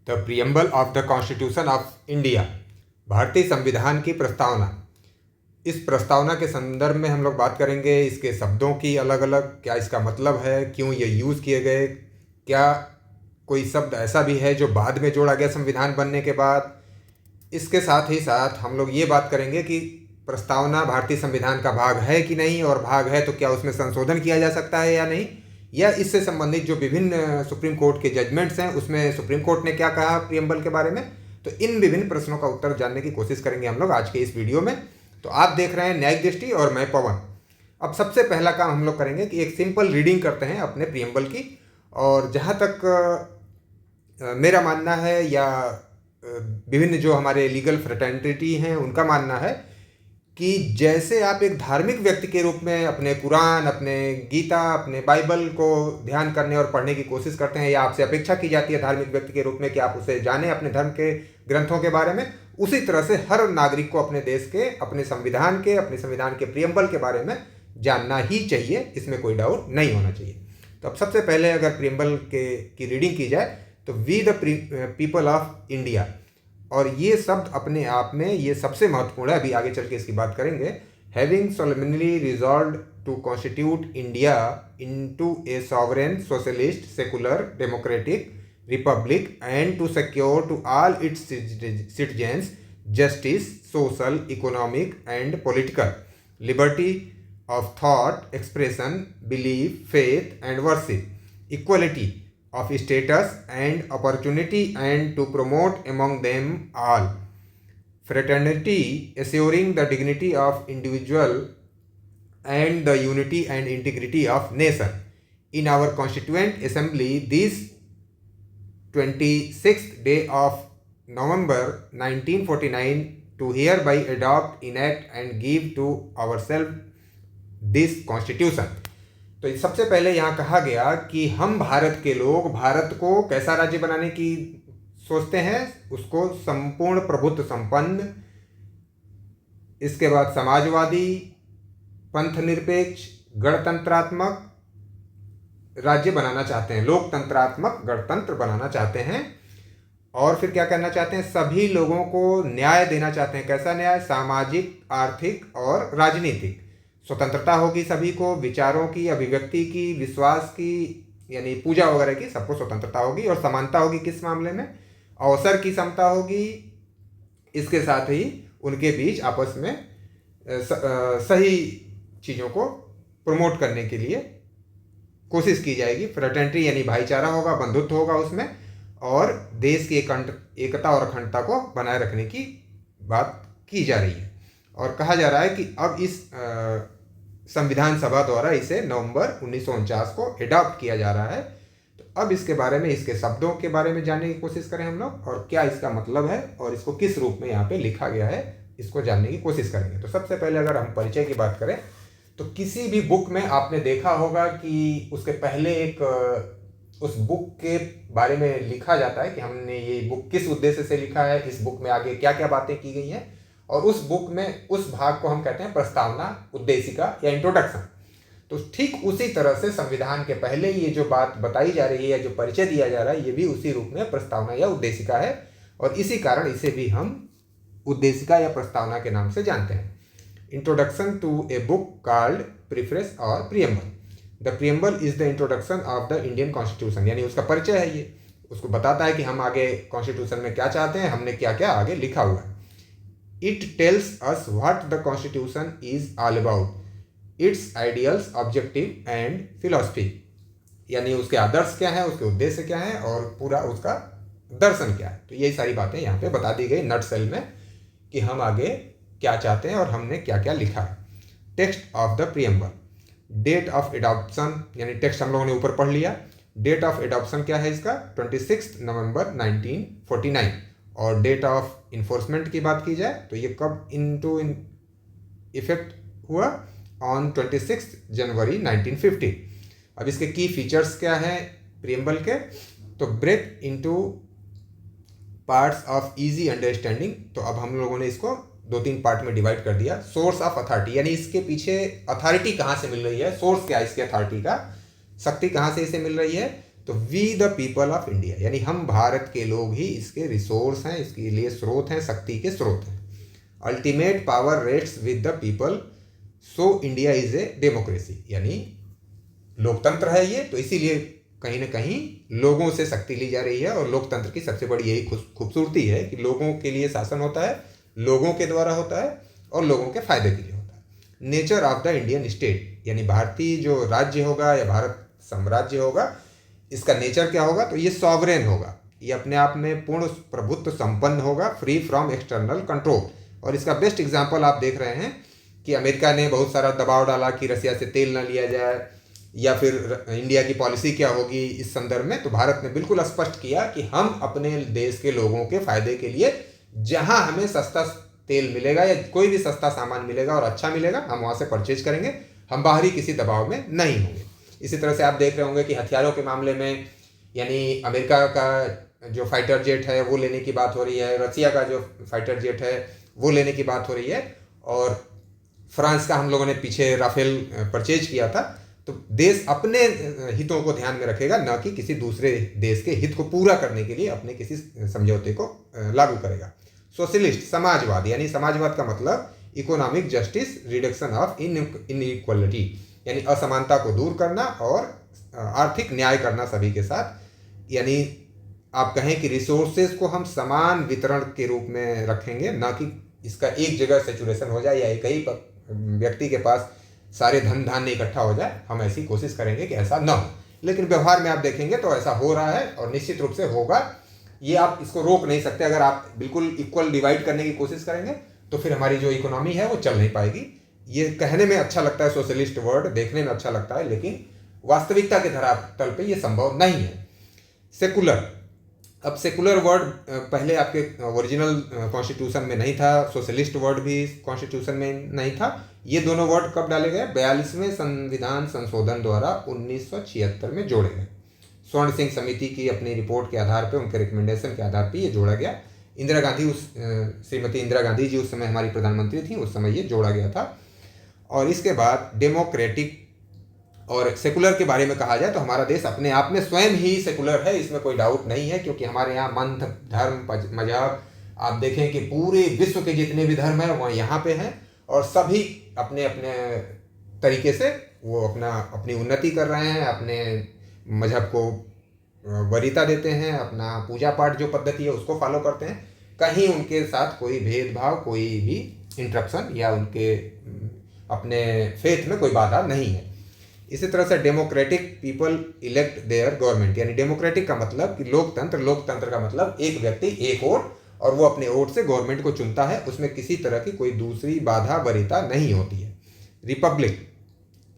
The preamble of the constitution of India, भारतीय संविधान की प्रस्तावना। इस प्रस्तावना के संदर्भ में हम लोग बात करेंगे इसके शब्दों की अलग अलग, क्या इसका मतलब है, क्यों ये यूज़ किए गए, क्या कोई शब्द ऐसा भी है जो बाद में जोड़ा गया संविधान बनने के बाद। इसके साथ ही साथ हम लोग ये बात करेंगे कि प्रस्तावना भारतीय संविधान का भाग है कि नहीं, और भाग है तो क्या उसमें संशोधन किया जा सकता है या नहीं, या इससे संबंधित जो विभिन्न सुप्रीम कोर्ट के जजमेंट्स हैं उसमें सुप्रीम कोर्ट ने क्या कहा प्रियम्बल के बारे में। तो इन विभिन्न प्रश्नों का उत्तर जानने की कोशिश करेंगे हम लोग आज के इस वीडियो में। तो आप देख रहे हैं न्यायिक दृष्टि और मैं पवन। अब सबसे पहला काम हम लोग करेंगे कि एक सिंपल रीडिंग करते हैं अपने प्रियम्बल की। और जहाँ तक मेरा मानना है या विभिन्न जो हमारे लीगल फ्रेटर्निटी हैं उनका मानना है कि जैसे आप एक धार्मिक व्यक्ति के रूप में अपने कुरान, अपने गीता, अपने बाइबल को ध्यान करने और पढ़ने की कोशिश करते हैं, या आपसे अपेक्षा की जाती है धार्मिक व्यक्ति के रूप में कि आप उसे जानें अपने धर्म के ग्रंथों के बारे में, उसी तरह से हर नागरिक को अपने देश के, अपने संविधान के प्रियम्बल के बारे में जानना ही चाहिए। इसमें कोई डाउट नहीं होना चाहिए। तो अब सबसे पहले अगर प्रियम्बल की रीडिंग की जाए तो we the people of India, और ये शब्द अपने आप में ये सबसे महत्वपूर्ण है। अभी आगे चल के इसकी बात करेंगे। Having solemnly resolved to constitute India into a sovereign socialist secular democratic republic and to secure to all its citizens justice, social, economic and political liberty of thought, expression, belief, faith and worship, equality of status and opportunity, and to promote among them all fraternity, assuring the dignity of individual and the unity and integrity of nation. In our Constituent Assembly, this 26th day of November 1949, to hereby adopt, enact and give to ourselves this Constitution. तो सबसे पहले यहाँ कहा गया कि हम भारत के लोग भारत को कैसा राज्य बनाने की सोचते हैं, उसको संपूर्ण प्रभुत्व संपन्न, इसके बाद समाजवादी, पंथ निरपेक्ष, गणतंत्रात्मक राज्य बनाना चाहते हैं, लोकतंत्रात्मक गणतंत्र बनाना चाहते हैं। और फिर क्या करना चाहते हैं, सभी लोगों को न्याय देना चाहते हैं। कैसा न्याय? सामाजिक, आर्थिक और राजनीतिक। स्वतंत्रता होगी सभी को, विचारों की, अभिव्यक्ति की, विश्वास की, यानी पूजा वगैरह की, सबको स्वतंत्रता होगी। और समानता होगी किस मामले में? अवसर की समता होगी। इसके साथ ही उनके बीच आपस में सही चीज़ों को प्रमोट करने के लिए कोशिश की जाएगी। फ्रेटर्निटी यानी भाईचारा होगा, बंधुत्व होगा उसमें, और देश की एकता और अखंडता को बनाए रखने की बात की जा रही है। और कहा जा रहा है कि अब इस संविधान सभा द्वारा इसे नवंबर 1949 को एडॉप्ट किया जा रहा है। तो अब इसके बारे में, इसके शब्दों के बारे में जानने की कोशिश करें हम लोग, और क्या इसका मतलब है और इसको किस रूप में यहाँ पे लिखा गया है, इसको जानने की कोशिश करेंगे। तो सबसे पहले अगर हम परिचय की बात करें तो किसी भी बुक में आपने देखा होगा कि उसके पहले एक उस बुक के बारे में लिखा जाता है कि हमने ये बुक किस उद्देश्य से लिखा है, इस बुक में आगे क्या क्या बातें की गई हैं, और उस बुक में उस भाग को हम कहते हैं प्रस्तावना, उद्देशिका या इंट्रोडक्शन। तो ठीक उसी तरह से संविधान के पहले ये जो बात बताई जा रही है या जो परिचय दिया जा रहा है, ये भी उसी रूप में प्रस्तावना या उद्देशिका है, और इसी कारण इसे भी हम उद्देशिका या प्रस्तावना के नाम से जानते हैं। Introduction to a book called preface और preamble. The preamble is the introduction of the Indian constitution, यानी उसका परिचय है। ये उसको बताता है कि हम आगे कॉन्स्टिट्यूशन में क्या चाहते हैं, हमने क्या क्या आगे लिखा हुआ है। It tells us what the Constitution is all about, its ideals, objective and philosophy, यानी उसके आदर्श क्या है, उसके उद्देश्य क्या है और पूरा उसका दर्शन क्या है। तो यही सारी बातें यहाँ पे बता दी गई नटसेल में कि हम आगे क्या चाहते हैं और हमने क्या क्या लिखा है। Text of the preamble. Date of adoption, यानी टेक्स्ट हम लोगों ने ऊपर पढ़ लिया। डेट ऑफ एडॉप्शन क्या है इसका? 26 नवंबर 1949। और डेट ऑफ इन्फोर्समेंट की बात की जाए तो ये कब इनटू इफेक्ट हुआ? ऑन 26 जनवरी 1950। अब इसके की फीचर्स क्या हैं प्रियम्बल के? तो break into parts of easy understanding. तो अब हम लोगों ने इसको 2-3 पार्ट में डिवाइड कर दिया। सोर्स ऑफ अथॉरिटी, यानी इसके पीछे अथॉरिटी कहाँ से मिल रही है, सोर्स क्या है इसके अथॉरिटी का, शक्ति कहाँ से इसे मिल रही है। तो we the people of India, यानी हम भारत के लोग ही इसके रिसोर्स हैं, इसके लिए स्रोत हैं, शक्ति के स्रोत हैं। Ultimate power rests with the people, so India is a democracy, यानी लोकतंत्र है ये, तो इसीलिए कहीं ना कहीं लोगों से शक्ति ली जा रही है। और लोकतंत्र की सबसे बड़ी यही खूबसूरती है कि लोगों के लिए शासन होता है, लोगों के द्वारा होता है और लोगों के फायदे के लिए होता है। Nature of the Indian state, यानी भारतीय जो राज्य होगा या भारत साम्राज्य होगा, इसका नेचर क्या होगा, तो ये सॉवरेन होगा, ये अपने आप में पूर्ण प्रभुत्व संपन्न होगा, फ्री फ्रॉम एक्सटर्नल कंट्रोल। और इसका बेस्ट एग्जाम्पल आप देख रहे हैं कि अमेरिका ने बहुत सारा दबाव डाला कि रसिया से तेल ना लिया जाए, या फिर इंडिया की पॉलिसी क्या होगी इस संदर्भ में। तो भारत ने बिल्कुल स्पष्ट किया कि हम अपने देश के लोगों के फायदे के लिए जहां हमें सस्ता तेल मिलेगा या कोई भी सस्ता सामान मिलेगा और अच्छा मिलेगा, हम वहां से परचेज करेंगे, हम बाहरी किसी दबाव में नहीं होंगे। इसी तरह से आप देख रहे होंगे कि हथियारों के मामले में, यानी अमेरिका का जो फाइटर जेट है वो लेने की बात हो रही है, रसिया का जो फाइटर जेट है वो लेने की बात हो रही है, और फ्रांस का हम लोगों ने पीछे राफेल परचेज किया था। तो देश अपने हितों को ध्यान में रखेगा, न कि किसी दूसरे देश के हित को पूरा करने के लिए अपने किसी समझौते को लागू करेगा। सोशलिस्ट, समाजवाद, यानी समाजवाद का मतलब economic justice, reduction of inequality, यानी असमानता को दूर करना और आर्थिक न्याय करना सभी के साथ। यानी आप कहें कि रिसोर्सेज को हम समान वितरण के रूप में रखेंगे, ना कि इसका एक जगह सेचुरेशन हो जाए या एक ही व्यक्ति के पास सारे धन धान्य इकट्ठा हो जाए। हम ऐसी कोशिश करेंगे कि ऐसा न हो, लेकिन व्यवहार में आप देखेंगे तो ऐसा हो रहा है और निश्चित रूप से होगा। ये आप इसको रोक नहीं सकते। अगर आप बिल्कुल इक्वल डिवाइड करने की कोशिश करेंगे तो फिर हमारी जो इकोनॉमी है वो चल नहीं पाएगी। ये कहने में अच्छा लगता है सोशलिस्ट वर्ड, देखने में अच्छा लगता है, लेकिन वास्तविकता के धरातल पे ये संभव नहीं है। सेकुलर, अब सेकुलर वर्ड पहले आपके ओरिजिनल कॉन्स्टिट्यूशन में नहीं था, सोशलिस्ट वर्ड भी कॉन्स्टिट्यूशन में नहीं था। ये दोनों वर्ड कब डाले गए? 42वें संविधान संशोधन द्वारा 1976 में जोड़े गए। स्वर्ण सिंह समिति की अपनी रिपोर्ट के आधार पर, उनके रिकमेंडेशन के आधार पर ये जोड़ा गया। इंदिरा गांधी श्रीमती इंदिरा गांधी जी उस समय हमारी प्रधानमंत्री थी, उस समय ये जोड़ा गया था। और इसके बाद डेमोक्रेटिक और सेकुलर के बारे में कहा जाए तो हमारा देश अपने आप में स्वयं ही सेकुलर है, इसमें कोई डाउट नहीं है, क्योंकि हमारे यहाँ मन, धर्म, मजहब, आप देखें कि पूरे विश्व के जितने भी धर्म हैं वो यहाँ पे हैं और सभी अपने अपने तरीके से वो अपनी उन्नति कर रहे हैं, अपने मजहब को वरीयता देते हैं, अपना पूजा पाठ जो पद्धति है उसको फॉलो करते हैं। कहीं उनके साथ कोई भेदभाव, कोई भी इंटरप्शन या उनके अपने फेथ में कोई बाधा नहीं है। इसी तरह से democratic, people elect their government, यानी डेमोक्रेटिक का मतलब कि लोकतंत्र, लोकतंत्र का मतलब एक व्यक्ति एक वोट, और वो अपने वोट से गवर्नमेंट को चुनता है, उसमें किसी तरह की कोई दूसरी बाधा वरीयता नहीं होती है। रिपब्लिक,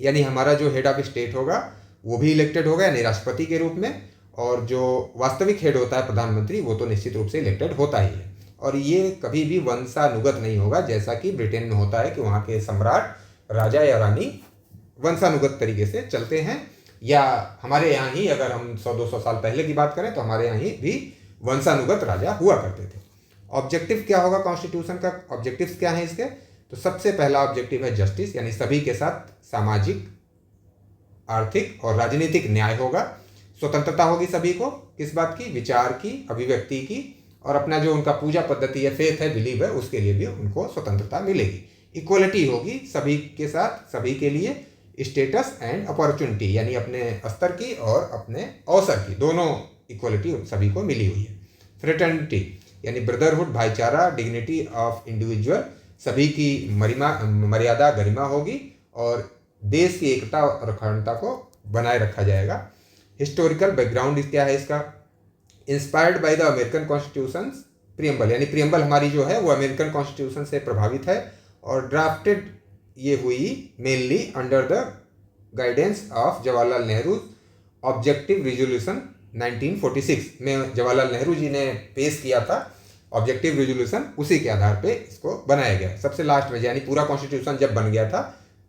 यानी हमारा जो हेड ऑफ स्टेट होगा वो भी इलेक्टेड होगा, यानी राष्ट्रपति के रूप में, और जो वास्तविक हेड होता है प्रधानमंत्री वो तो निश्चित रूप से इलेक्टेड होता ही है। और ये कभी भी वंशानुगत नहीं होगा, जैसा कि ब्रिटेन में होता है कि वहाँ के सम्राट, राजा या रानी वंशानुगत तरीके से चलते हैं, या हमारे यहाँ ही अगर हम 100-200 साल पहले की बात करें तो हमारे यहाँ ही भी वंशानुगत राजा हुआ करते थे। ऑब्जेक्टिव क्या होगा कॉन्स्टिट्यूशन का? ऑब्जेक्टिव्स क्या हैं इसके? तो सबसे पहला ऑब्जेक्टिव है जस्टिस, यानी सभी के साथ सामाजिक, आर्थिक और राजनीतिक न्याय होगा। स्वतंत्रता होगी सभी को, किस बात की? विचार की, अभिव्यक्ति की, और अपना जो उनका पूजा पद्धति है, फेथ है, बिलीव है, उसके लिए भी उनको स्वतंत्रता मिलेगी। इक्वलिटी होगी सभी के साथ, सभी के लिए। स्टेटस एंड अपॉर्चुनिटी, यानी अपने स्तर की और अपने अवसर की, दोनों इक्वलिटी सभी को मिली हुई है। फ्रेटर्निटी, यानी ब्रदरहुड, भाईचारा, डिग्निटी ऑफ इंडिविजुअल, सभी की मर्यादा, गरिमा होगी, और देश की एकता और अखंडता को बनाए रखा जाएगा। हिस्टोरिकल बैकग्राउंड क्या है इसका? Inspired by the American constitution preamble, यानी प्रियम्बल हमारी जो है वो अमेरिकन कॉन्स्टिट्यूशन से प्रभावित है, और ड्राफ्टेड ये हुई mainly under the guidance of Jawaharlal Nehru. Objective resolution 1946 में जवाहरलाल नेहरू जी ने पेश किया था ऑब्जेक्टिव रिजोल्यूशन, उसी के आधार पे इसको बनाया गया। सबसे लास्ट में, यानी पूरा कॉन्स्टिट्यूशन जब बन गया था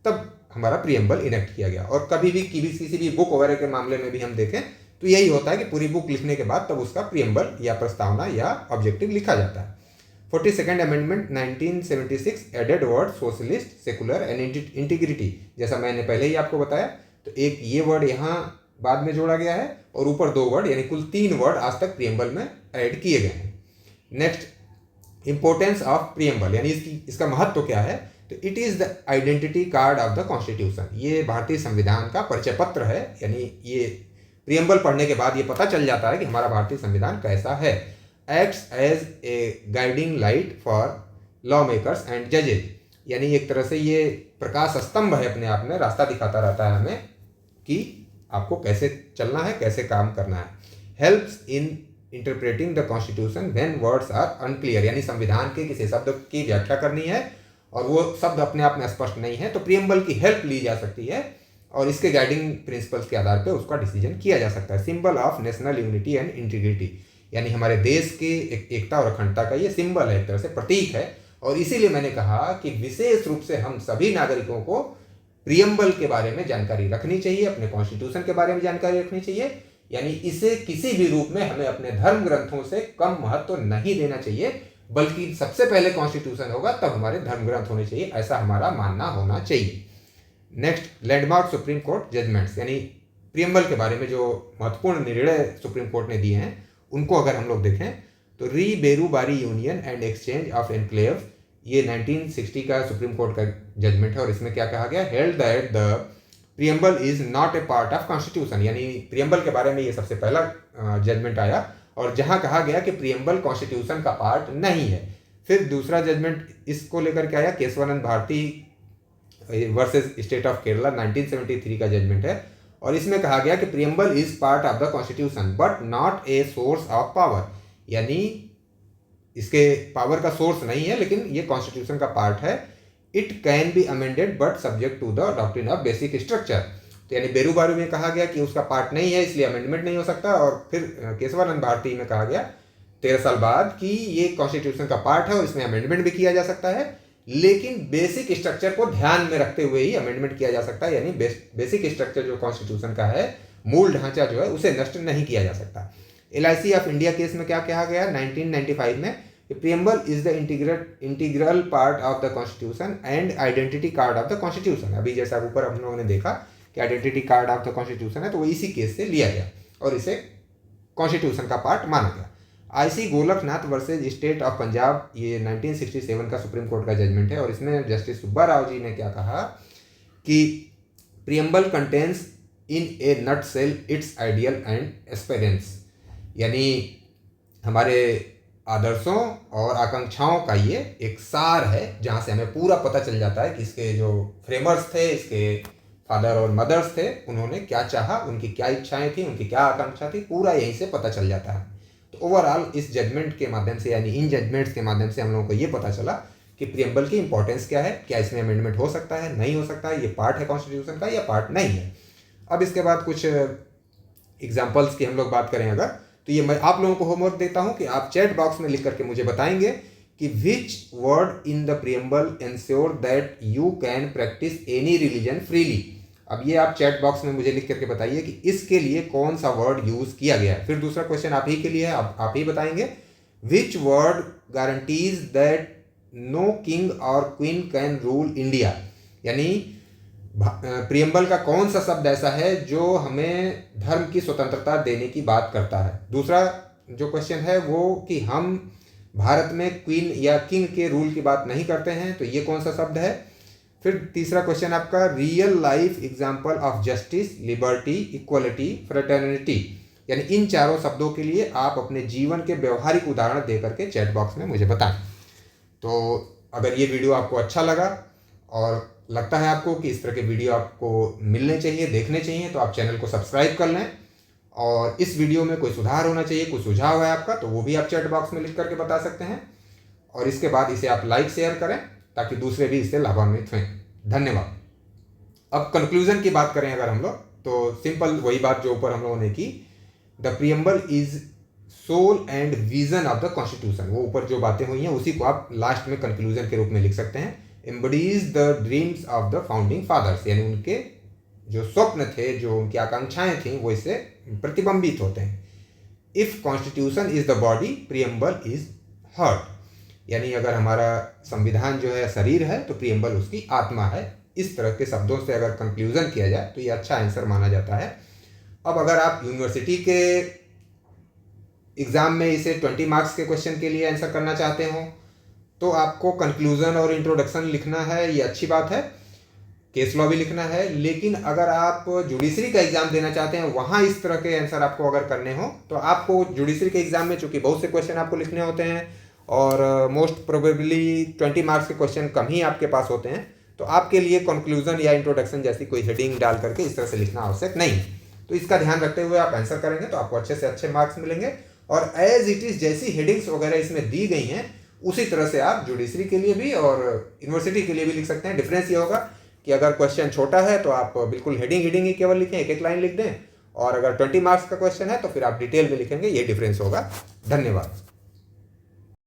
तब हमारा प्रियम्बल इनेक्ट किया गया। और कभी भी किसी भी बुक वगैरह के मामले में भी हम देखें तो यही होता है कि पूरी बुक लिखने के बाद तब उसका प्रियम्बल या प्रस्तावना या ऑब्जेक्टिव लिखा जाता है। 42nd amendment 1976 added word socialist, secular and integrity, जैसा मैंने पहले ही आपको बताया। तो एक ये वर्ड यहाँ बाद में जोड़ा गया है, और ऊपर 2 वर्ड, यानी कुल 3 वर्ड आज तक प्रियम्बल में ऐड किए गए हैं। नेक्स्ट, इंपॉर्टेंस ऑफ प्रियम्बल, यानी इसका महत्व क्या है। तो it is the identity card of the constitution, ये भारतीय संविधान का परिचय पत्र है। यानी ये प्रियम्बल पढ़ने के बाद ये पता चल जाता है कि हमारा भारतीय संविधान कैसा है। Acts as a guiding light for law makers and जजेज, यानी एक तरह से ये प्रकाश स्तंभ है, अपने आप में रास्ता दिखाता रहता है हमें कि आपको कैसे चलना है, कैसे काम करना है। Helps in interpreting the constitution when words are unclear, यानी संविधान के किसी शब्द की व्याख्या करनी है और वो शब्द अपने आप में स्पष्ट नहीं है तो प्रियम्बल की हेल्प ली जा सकती है और इसके गाइडिंग प्रिंसिपल्स के आधार पर उसका डिसीजन किया जा सकता है। Symbol of national unity and integrity, यानी हमारे देश के एकता और अखंडता का ये सिंबल है, एक तरह से प्रतीक है। और इसीलिए मैंने कहा कि विशेष रूप से हम सभी नागरिकों को प्रियम्बल के बारे में जानकारी रखनी चाहिए, अपने कॉन्स्टिट्यूशन के बारे में जानकारी रखनी चाहिए। यानी इसे किसी भी रूप में हमें अपने धर्म ग्रंथों से कम महत्व नहीं देना चाहिए, बल्कि सबसे पहले कॉन्स्टिट्यूशन होगा तब हमारे धर्म ग्रंथ होने चाहिए, ऐसा हमारा मानना होना चाहिए। Next, landmark supreme court judgments, यानी प्रियम्बल के बारे में जो महत्वपूर्ण निर्णय सुप्रीम कोर्ट ने दिए हैं उनको अगर हम लोग देखें तो री Berubari union and exchange of enclave, ये 1960 का सुप्रीम कोर्ट का जजमेंट है और इसमें क्या कहा गया, held that the preamble is not a part of constitution, यानी प्रियम्बल के बारे में ये सबसे पहला जजमेंट आया और जहां कहा गया कि प्रियम्बल कॉन्स्टिट्यूशन का पार्ट नहीं है। फिर दूसरा जजमेंट इसको लेकर के आया, Kesavananda Bharati versus state of Kerala, 1973 का जजमेंट है और इसमें कहा गया कि preamble is part of the constitution but not a source of power, यानी इसके पावर का सोर्स नहीं है लेकिन ये कॉन्स्टिट्यूशन का पार्ट है। It can be amended but subject to the doctrine of basic structure, तो यानी बेरूबारू में कहा गया कि उसका पार्ट नहीं है इसलिए अमेंडमेंट नहीं हो सकता और फिर केशवानंद भारती में कहा गया 13 साल बाद कि ये कॉन्स्टिट्यूशन का पार्ट है और इसमें अमेंडमेंट भी किया जा सकता है, लेकिन बेसिक स्ट्रक्चर को ध्यान में रखते हुए ही अमेंडमेंट किया जा सकता है। यानी बेसिक स्ट्रक्चर जो कॉन्स्टिट्यूशन का है, मूल ढांचा जो है, उसे नष्ट नहीं किया जा सकता। LIC ऑफ इंडिया केस में क्या कहा गया 1995 में, preamble is the integral part of the constitution and identity card of the constitution. अभी जैसा ऊपर हम लोगों ने देखा कि identity card of the constitution है तो वो इसी केस से लिया गया और इसे कॉन्स्टिट्यूशन का पार्ट माना गया। IC Golaknath versus state of Punjab, ये 1967 का सुप्रीम कोर्ट का जजमेंट है और इसमें जस्टिस सुब्बा राव जी ने क्या कहा कि preamble contains in a nutshell its ideal and aspirations, यानी हमारे आदर्शों और आकांक्षाओं का ये एक सार है जहाँ से हमें पूरा पता चल जाता है कि इसके जो फ्रेमर्स थे, इसके फादर और मदर्स थे, उन्होंने क्या चाहा, उनकी क्या इच्छाएं थी, उनकी क्या आकांक्षा थी, पूरा यहीं से पता चल जाता है। तो ओवरऑल इस जजमेंट के माध्यम से, यानी इन जजमेंट्स के माध्यम से हम लोगों को ये पता चला कि प्रियम्बल की इंपॉर्टेंस क्या है, क्या इसमें अमेंडमेंट हो सकता है, नहीं हो सकता है, ये पार्ट है कॉन्स्टिट्यूशन का या पार्ट नहीं है। अब इसके बाद कुछ एग्जाम्पल्स की हम लोग बात करें अगर, तो ये मैं आप लोगों को होमवर्क देता हूं कि आप चैट बॉक्स में लिख करके मुझे बताएंगे कि which word in the preamble ensure that you can practice any religion freely. अब ये आप चैट बॉक्स में मुझे लिख करके बताइए कि इसके लिए कौन सा वर्ड यूज किया गया है। फिर दूसरा क्वेश्चन आप ही के लिए है, आप ही बताएंगे which word guarantees that no king और क्वीन कैन रूल इंडिया, यानी प्रियम्बल का कौन सा शब्द ऐसा है जो हमें धर्म की स्वतंत्रता देने की बात करता है। दूसरा जो क्वेश्चन है वो कि हम भारत में क्वीन या किंग के रूल की बात नहीं करते हैं, तो ये कौन सा शब्द है। फिर तीसरा क्वेश्चन आपका real life example of justice, liberty, equality, fraternity, यानी इन चारों शब्दों के लिए आप अपने जीवन के व्यवहारिक उदाहरण दे करके चैट बॉक्स में मुझे बताएं। तो अगर ये वीडियो आपको अच्छा लगा और लगता है आपको कि इस तरह के वीडियो आपको मिलने चाहिए, देखने चाहिए, तो आप चैनल को सब्सक्राइब कर लें और इस वीडियो में कोई सुधार होना चाहिए, कोई सुझाव है आपका तो वो भी आप चैट बॉक्स में लिख करके बता सकते हैं और इसके बाद इसे आप लाइक शेयर करें ताकि दूसरे भी इससे लाभान्वित हों। धन्यवाद। अब कंक्लूजन की बात करें अगर हम लोग, तो सिंपल वही बात जो ऊपर हम लोगों ने की, the preamble is soul and vision of the constitution, वो ऊपर जो बातें हुई हैं उसी को आप लास्ट में कंक्लूजन के रूप में लिख सकते हैं। Embodies the dreams of the founding fathers, यानी उनके जो स्वप्न थे, जो उनकी आकांक्षाएं थी, वो इससे प्रतिबिंबित होते हैं। If constitution is the body, preamble is heart, यानी अगर हमारा संविधान जो है शरीर है तो प्रियम्बल उसकी आत्मा है। इस तरह के शब्दों से अगर कंक्लूजन किया जाए तो ये अच्छा आंसर माना जाता है। अब अगर आप यूनिवर्सिटी के एग्ज़ाम में इसे 20 मार्क्स के क्वेश्चन के लिए आंसर करना चाहते हो तो आपको कंक्लूज़न और इंट्रोडक्शन लिखना है, ये अच्छी बात है। केस लॉ भी लिखना है। लेकिन अगर आप जुडिशरी का एग्ज़ाम देना चाहते हैं, वहाँ इस तरह के आंसर आपको अगर करने हो तो आपको जुडिशरी के एग्ज़ाम में चूँकि बहुत से क्वेश्चन आपको लिखने होते हैं और मोस्ट प्रोबेबली 20 मार्क्स के क्वेश्चन कम ही आपके पास होते हैं, तो आपके लिए कंक्लूजन या इंट्रोडक्शन जैसी कोई हेडिंग डाल करके इस तरह से लिखना आवश्यक नहीं। तो इसका ध्यान रखते हुए आप आंसर करेंगे तो आपको अच्छे से अच्छे मार्क्स मिलेंगे। और एज इट इज़ जैसी हेडिंग्स वगैरह इसमें दी गई हैं उसी तरह से आप जुडिशरी के लिए भी और यूनिवर्सिटी के लिए भी लिख सकते हैं। डिफरेंस ये होगा कि अगर क्वेश्चन छोटा है तो आप बिल्कुल हेडिंग ही केवल लिखें, एक एक लाइन लिख दें, और अगर 20 मार्क्स का क्वेश्चन है तो फिर आप डिटेल में लिखेंगे। ये डिफरेंस होगा। धन्यवाद।